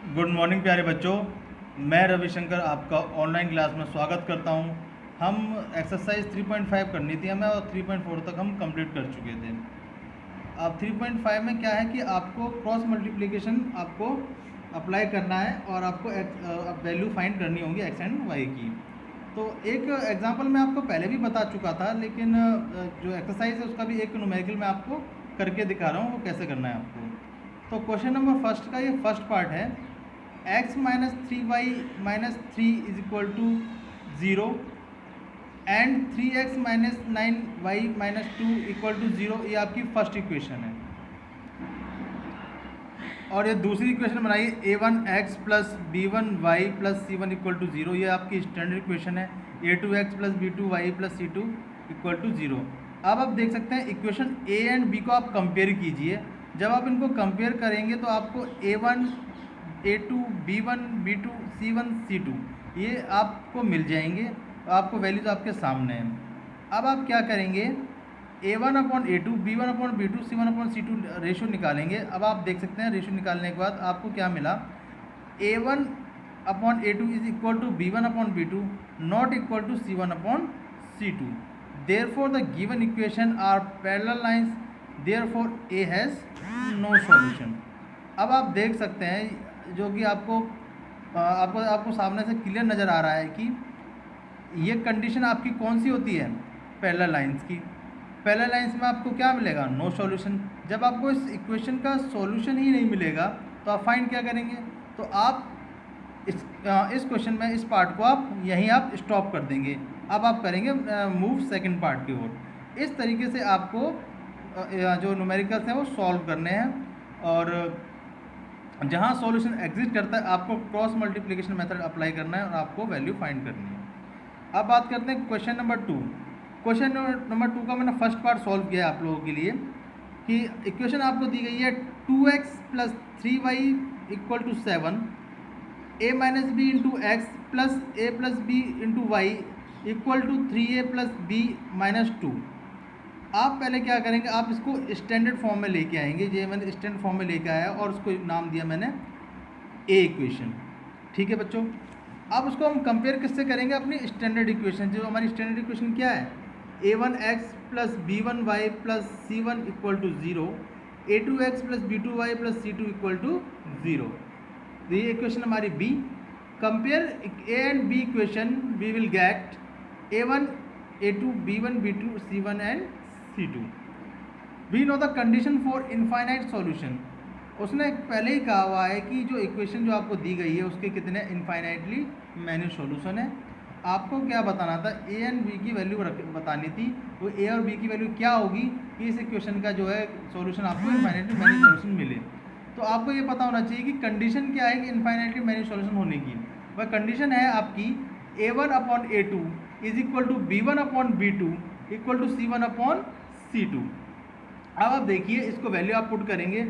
Good morning प्यारे बच्चों। मैं रविशंकर आपका ऑनलाइन क्लास में स्वागत करता हूं। हम एक्सरसाइज 3.5 करनी थी हमें और 3.4 तक हम कंप्लीट कर चुके थे। अब 3.5 में क्या है कि आपको क्रॉस मल्टीप्लिकेशन आपको अप्लाई करना है और आपको वैल्यू फाइंड करनी होगी एक्स एंड वाई की। तो एक एग्जांपल मैं आपको पहले भी बता चुका था, लेकिन जो एक्सरसाइज है उसका भी एक न्यूमेरिकल मैं आपको करके दिखा रहा हूँ वो कैसे करना है आपको। तो क्वेश्चन नंबर फर्स्ट का ये फर्स्ट पार्ट है, x minus 3y minus 3 is equal to 0 and 3x minus 9y minus 2 equal to 0। ये आपकी फर्स्ट इक्वेशन है। और ये दूसरी इक्वेशन बनाइए a1x plus b1y plus c1 equal to 0। ये आपकी स्टैंडर्ड इक्वेशन है। a2x plus b2y plus c2 equal to 0। अब आप देख सकते हैं इक्वेशन a एंड b को आप कंपेयर कीजिए। जब आप इनको कंपेयर करेंगे तो आपको a1 a2 b1 b2 c1 c2 ये आपको मिल जाएंगे। आपको वैल्यूज आपके सामने हैं। अब आप क्या करेंगे, a1 upon a2 b1 upon b2 c1 upon c2 ratio निकालेंगे। अब आप देख सकते हैं रेशो निकालने के बाद आपको क्या मिला, a1 upon a2 is equal to b1 upon b2 not equal to c1 upon c2। Therefore the given equation are parallel lines, therefore a has no solution. अब आप देख सकते हैं जो कि आपको सामने से क्लियर नज़र आ रहा है कि ये कंडीशन आपकी कौन सी होती है, पैरेलल लाइंस की। पैरेलल लाइंस में आपको क्या मिलेगा, नो सॉल्यूशन। जब आपको इस इक्वेशन का सॉल्यूशन ही नहीं मिलेगा तो आप फाइंड क्या करेंगे, तो आप इस क्वेश्चन में इस पार्ट को आप यहीं आप स्टॉप कर देंगे। अब आप करेंगे मूव सेकंड पार्ट की ओर। इस तरीके से आपको जो न्यूमेरिकल्स हैं वो सॉल्व करने हैं और जहाँ सॉल्यूशन एग्जिस्ट करता है आपको क्रॉस मल्टीप्लिकेशन मेथड अप्लाई करना है और आपको वैल्यू फाइंड करनी है। अब बात करते हैं क्वेश्चन नंबर 2। क्वेश्चन नंबर 2 का मैंने फर्स्ट पार्ट सॉल्व किया है आप लोगों के लिए कि इक्वेशन आपको दी गई है 2x plus 3y equal to 7, a minus b into x plus a plus b into y equal to 3a plus b minus 2। आप पहले क्या करेंगे, आप इसको स्टैंडर्ड फॉर्म में लेके आएंगे। ये मैंने स्टैंडर्ड फॉर्म में लेके आया और उसको नाम दिया मैंने ए इक्वेशन। ठीक है बच्चों। अब उसको हम कंपेयर किससे करेंगे, अपनी स्टैंडर्ड इक्वेशन। जो हमारी स्टैंडर्ड इक्वेशन क्या है, a1x plus b1y plus c1 equal to 0, a2x plus b2y plus c2 equal to 0। तो ये इक्वेशन हमारी B. Compare A and B equation, we will get a1 a2 b1 b2 c1 and c2। We know the condition for infinite solution. उसने पहले ही कहा हुआ है कि जो इक्वेशन जो आपको दी गई है उसके कितने इनफाइनाइटली मैनी सॉल्यूशन है। आपको क्या बताना था, ए एंड बी की वैल्यू बतानी थी। वो ए और बी की वैल्यू क्या होगी कि इस इक्वेशन का जो है सॉल्यूशन आपको इनफाइनाइटली मैनी सॉल्यूशन मिले। तो आपको ये पता होना चाहिए कि कंडीशन क्या है कि इनफाइनाइटली मैनी सॉल्यूशन होने की। वह कंडीशन है आपकी a1 upon a2 is equal to b1 upon b2 equal to c1 upon c2। अब आप देखिए इसको वैल्यू आप पुट करेंगे,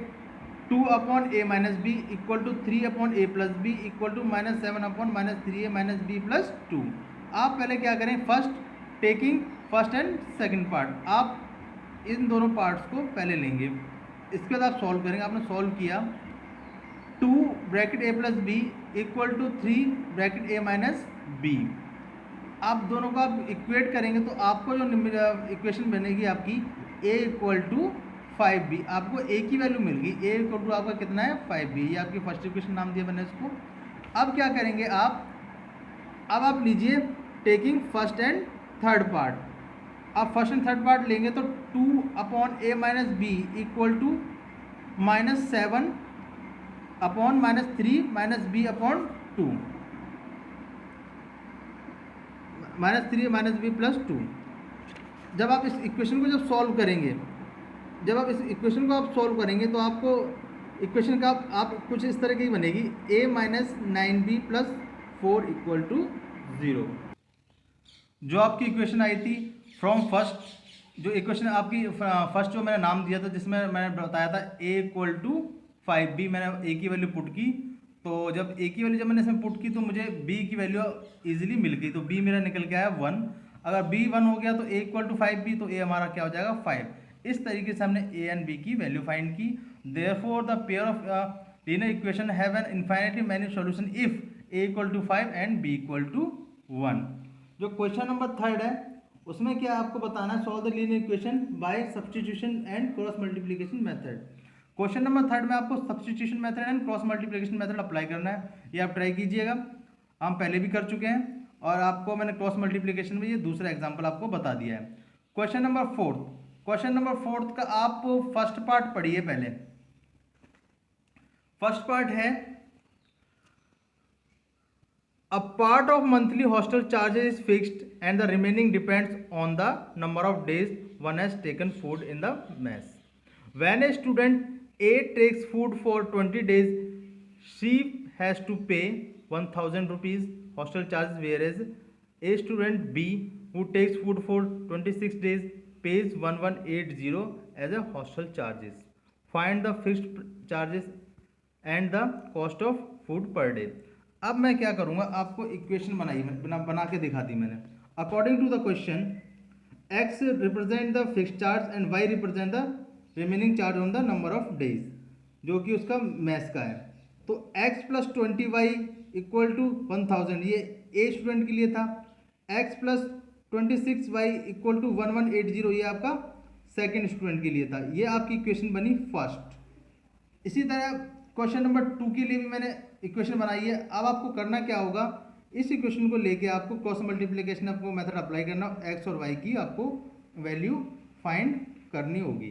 2 upon a minus b equal to 3 upon a plus b equal to minus 7 upon minus 3a minus b plus 2। आप पहले क्या करें, first taking first and second part, आप इन दोनों पार्ट्स को पहले लेंगे। इसके बाद आप सॉल्व करेंगे। आपने सॉल्व किया, 2 bracket a plus b equal to 3 bracket a minus b. आप दोनों को आप इक्वेट करेंगे तो आपको जो इक्वेशन बनेगी आपकी a इक्वल टू 5b। आपको a की वैल्यू मिल गई, a इक्वल टू आपका कितना है 5b। ये आपकी फर्स्ट इक्वेशन नाम दिया मैंने इसको। अब क्या करेंगे आप, अब आप लीजिए taking first and third part. आप फर्स्ट एंड थर्ड पार्ट लेंगे तो 2 upon a minus b equal to minus 7 upon minus 3 minus b upon 2, minus 3 minus b plus 2। जब आप इस इक्वेशन को जब सॉल्व करेंगे, जब आप इस इक्वेशन को आप सॉल्व करेंगे तो आपको इक्वेशन का आप कुछ इस तरह की बनेगी, a minus 9b plus 4 equal to 0। जो आपकी इक्वेशन आई थी फ्रॉम फर्स्ट, जो इक्वेशन आपकी फर्स्ट जो मैंने नाम दिया था जिसमें मैंने बताया था a इक्वल टू 5b, मैंने a की वैल्यू पुट की। तो जब a की वैल्यू जब मैंने इसमें पुट की तो मुझे b की वैल्यू इजीली मिल गई। तो b मेरा निकल के आया 1। अगर b 1 हो गया तो a इक्वल टू 5b, तो a हमारा क्या हो जाएगा 5। इस तरीके से हमने a एंड b की वैल्यू फाइंड की। Therefore the pair of linear equation have an infinitely many solution if a equal to 5 and b equal to 1। जो क्वेश्चन नंबर 3 है उसमें क्या आपको बताना है, solve the linear equation by substitution and cross multiplication method. Question number 3 में आपको substitution method and cross multiplication method apply करना है, ये आप ट्राई कीजिएगा। हम पहले भी कर चुके हैं और आपको मैंने क्रॉस मल्टीप्लिकेशन में ये दूसरा एग्जाम्पल आपको बता दिया है। क्वेश्चन नंबर 4, क्वेश्चन नंबर 4 का आप फर्स्ट पार्ट पढ़िए पहले। फर्स्ट पार्ट है a part of monthly hostel charges is fixed and the remaining depends on the number of days one has taken food in the mess. When a student A takes food for 20 days, she has to pay 1000 rupees hostel charges, whereas a student B who takes food for 26 days pays 1180 as a hostel charges. Find the fixed charges and the cost of food per day. अब मैं क्या करूंगा, आपको equation बना के दिखा दी मैंने। According to the question x represent the fixed charge and y represent the remaining charge on the number of days, जो कि उसका मैथ्स का है। तो x plus 20y equal to 1000, ये ए स्टूडेंट के लिए था। x plus 26y equal to 1180, ये आपका सेकेंड स्टूडेंट के लिए था। ये आपकी इक्वेशन बनी फर्स्ट। इसी तरह क्वेश्चन नंबर 2 के लिए भी मैंने इक्वेशन बनाई है। अब आपको करना क्या होगा, इस इक्वेशन को लेके आपको क्रॉस मल्टीप्लिकेशन आपको मेथड अप्लाई करना, एक्स और वाई की आपको वैल्यू फाइंड करनी होगी।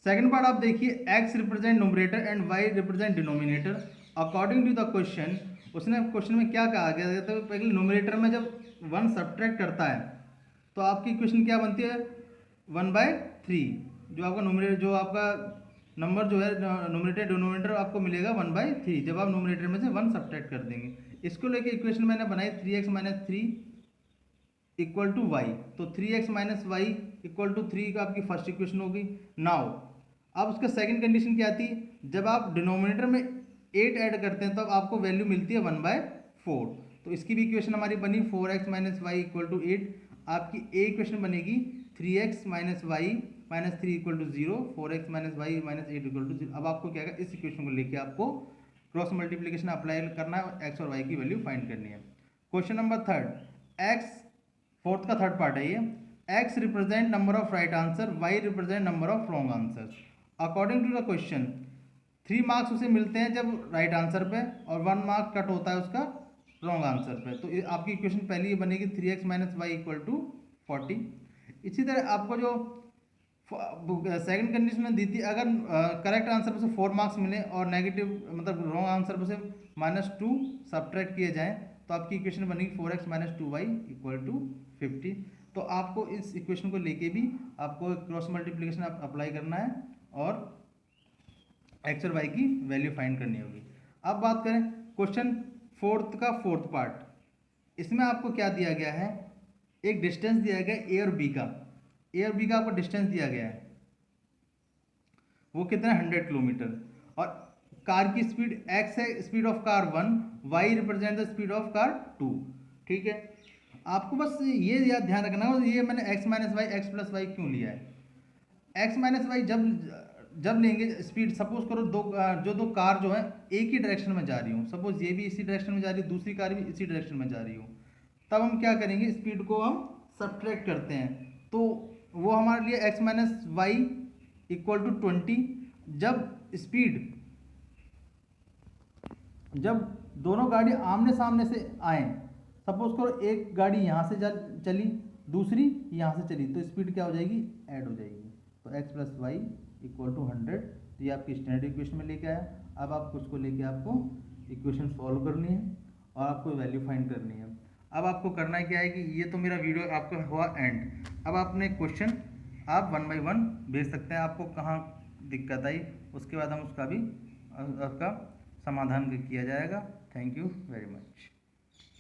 सेकंड पार्ट आप देखिए, x represent numerator and y represent denominator. According to the question, उसने क्वेश्चन में क्या कहा गया, तो पहले न्यूमरेटर में जब 1 सब्ट्रैक्ट करता है तो आपकी इक्वेशन क्या बनती है, 1/3। जो आपका न्यूमरेटर, जो आपका नंबर जो है न्यूमरेटर डिनोमिनेटर आपको मिलेगा 1/3 जब आप न्यूमरेटर में से 1 सब्ट्रैक्ट कर देंगे। इसको लेके इक्वेशन मैंने बनाई 3x - 3 इक्वल टू वाई। तो 3x - y इक्वल टू 3 का आपकी फर्स्ट इक्वेशन होगी। नाउ अब उसका सेकंड कंडीशन क्या थी, जब आप डिनोमिनेटर में 8 ऐड करते हैं तब आपको वैल्यू मिलती है 1/4। तो इसकी भी इक्वेशन हमारी बनी 4x - y इक्वल टू 8। आपकी ए इक्वेशन बनेगी 3x - y - 3 equal to 0, 4x - y - 8 equal to 0। अब आपको क्या है, इस इक्वेशन को लेके आपको क्रॉस मल्टीप्लिकेशन अप्लाई करना है, एक्स और वाई की वैल्यू फाइंड करनी है। क्वेश्चन नंबर 3, एक्स फोर्थ का थर्ड पार्ट है ये। X represent number of right answer, y represent number of wrong answer. According to the question 3 marks उसे मिलते हैं जब राइट आंसर पे और 1 मार्क कट होता है उसका रॉन्ग आंसर पे। तो आपकी इक्वेशन पहली बनेगी 3x - y इक्वल टू 40। इसी तरह आपको जो सेकंड कंडीशन दी थी, अगर करेक्ट आंसर पर से 4 मार्क्स मिले और नेगेटिव मतलब रॉन्ग आंसर पर से -2 सब्ट्रैक्ट किए जाएं तो आपकी इक्वेशन बनेगी 4x - 2y इक्वल टू 50। तो आपको इस इक्वेशन को लेके भी आपको क्रॉस मल्टीप्लिकेशन अप्लाई करना है और एक्स और वाई की वैल्यू फाइंड करनी होगी। अब बात करें क्वेश्चन फोर्थ का फोर्थ पार्ट, इसमें आपको क्या दिया गया है, एक डिस्टेंस दिया गया ए और बी का। ए और बी का आपको डिस्टेंस दिया गया है, वो कितना 100 किलोमीटर, और कार की स्पीड x है, speed of car 1, y represent the speed of car 2। ठीक है, आपको बस ये याद ध्यान रखना है, ये मैंने x - y x + y क्यों लिया है। x - y जब लेंगे स्पीड, सपोज करो दो कार जो है एक ही डायरेक्शन में जा रही हूँ, सपोज ये भी इसी डायरेक्शन में जा रही है, दूसरी कार भी इसी डायरेक्शन में जा रही हूँ, तब हम क्या करेंगे, स्पीड को हम सब्ट्रैक्ट करते हैं। तो वो हमारे लिए x - y इक्वल टू 20। जब दोनों गाड़ी आमने सामने से आए, सपोज करो एक गाड़ी यहाँ से चली, दूसरी यहाँ से चली, तो स्पीड क्या हो जाएगी, ऐड हो जाएगी। तो x + y इक्वल टू 100, तो ये आपकी स्टैंडर्ड इक्वेशन में लेके आया। अब आपको उसको लेके आपको इक्वेशन सॉल्व करनी है और आपको वैल्यू फाइंड करनी है। अब आपको करना क्या है कि ये तो मेरा वीडियो आपका हुआ एंड। अब आपने क्वेश्चन आप 1 बाय 1 भेज सकते हैं, आपको कहाँ दिक्कत आई, उसके बाद हम उसका भी आपका समाधान किया जाएगा। Thank you very much.